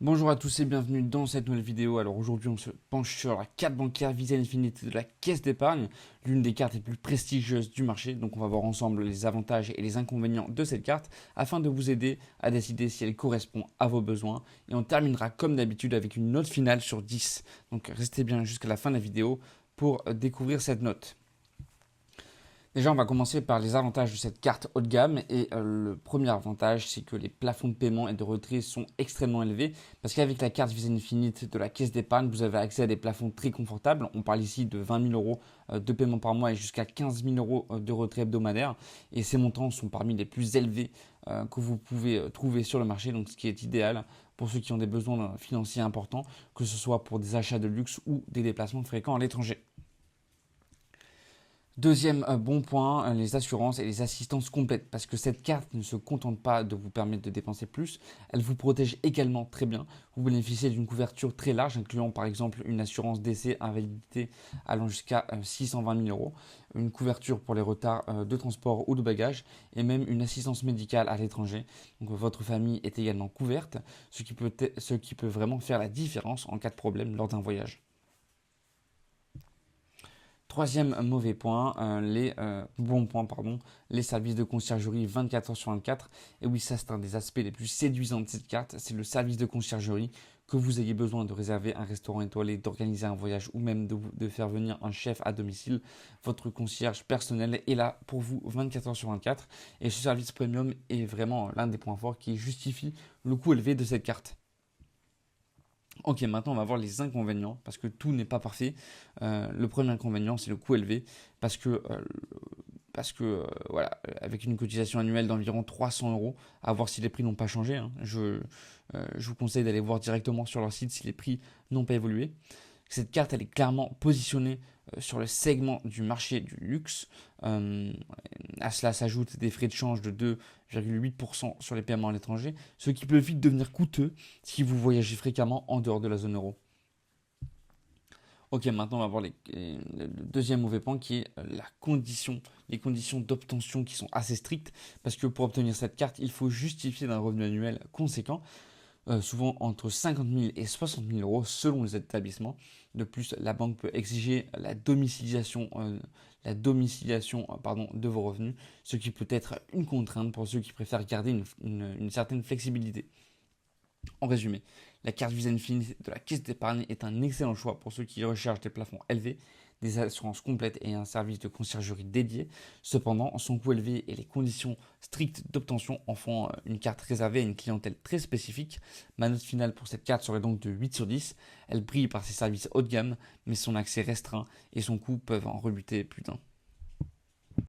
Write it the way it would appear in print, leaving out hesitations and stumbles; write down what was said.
Bonjour à tous et bienvenue dans cette nouvelle vidéo. Alors aujourd'hui on se penche sur la carte bancaire Visa Infinite de la Caisse d'épargne, l'une des cartes les plus prestigieuses du marché. Donc on va voir ensemble les avantages et les inconvénients de cette carte afin de vous aider à décider si elle correspond à vos besoins. Et on terminera comme d'habitude avec une note finale sur 10. Donc restez bien jusqu'à la fin de la vidéo pour découvrir cette note. Déjà, on va commencer par les avantages de cette carte haut de gamme. Et le premier avantage, c'est que les plafonds de paiement et de retrait sont extrêmement élevés. Parce qu'avec la carte Visa Infinite de la caisse d'épargne, vous avez accès à des plafonds très confortables. On parle ici de 20 000 euros de paiement par mois et jusqu'à 15 000 euros de retrait hebdomadaire. Et ces montants sont parmi les plus élevés que vous pouvez trouver sur le marché. Donc, ce qui est idéal pour ceux qui ont des besoins financiers importants, que ce soit pour des achats de luxe ou des déplacements fréquents à l'étranger. Deuxième bon point, les assurances et les assistances complètes. Parce que cette carte ne se contente pas de vous permettre de dépenser plus, elle vous protège également très bien. Vous bénéficiez d'une couverture très large, incluant par exemple une assurance décès invalidité allant jusqu'à 620 000 euros, une couverture pour les retards de transport ou de bagages, et même une assistance médicale à l'étranger. Donc votre famille est également couverte, ce qui peut vraiment faire la différence en cas de problème lors d'un voyage. Troisième mauvais point, les services de conciergerie 24 heures sur 24. Et oui, ça c'est un des aspects les plus séduisants de cette carte, c'est le service de conciergerie. Que vous ayez besoin de réserver un restaurant étoilé, d'organiser un voyage ou même de faire venir un chef à domicile, votre concierge personnel est là pour vous 24 heures sur 24. Et ce service premium est vraiment l'un des points forts qui justifie le coût élevé de cette carte. Ok, maintenant on va voir les inconvénients parce que tout n'est pas parfait. Le premier inconvénient, c'est le coût élevé parce que voilà, avec une cotisation annuelle d'environ 300 euros, à voir si les prix n'ont pas changé, hein. Je vous conseille d'aller voir directement sur leur site si les prix n'ont pas évolué. Cette carte, elle est clairement positionnée sur le segment du marché du luxe. Euh, à cela s'ajoutent des frais de change de 2,8% sur les paiements à l'étranger, ce qui peut vite devenir coûteux si vous voyagez fréquemment en dehors de la zone euro. Ok, maintenant on va voir le deuxième mauvais point qui est les conditions d'obtention qui sont assez strictes, parce que pour obtenir cette carte, il faut justifier d'un revenu annuel conséquent, souvent entre 50 000 et 60 000 euros selon les établissements. De plus, la banque peut exiger la domiciliation de vos revenus, ce qui peut être une contrainte pour ceux qui préfèrent garder une certaine flexibilité. En résumé, la carte Visa Infinite de la caisse d'épargne est un excellent choix pour ceux qui recherchent des plafonds élevés, des assurances complètes et un service de conciergerie dédié. Cependant, son coût élevé et les conditions strictes d'obtention en font une carte réservée à une clientèle très spécifique. Ma note finale pour cette carte serait donc de 8 sur 10. Elle brille par ses services haut de gamme, mais son accès restreint et son coût peuvent en rebuter plus d'un.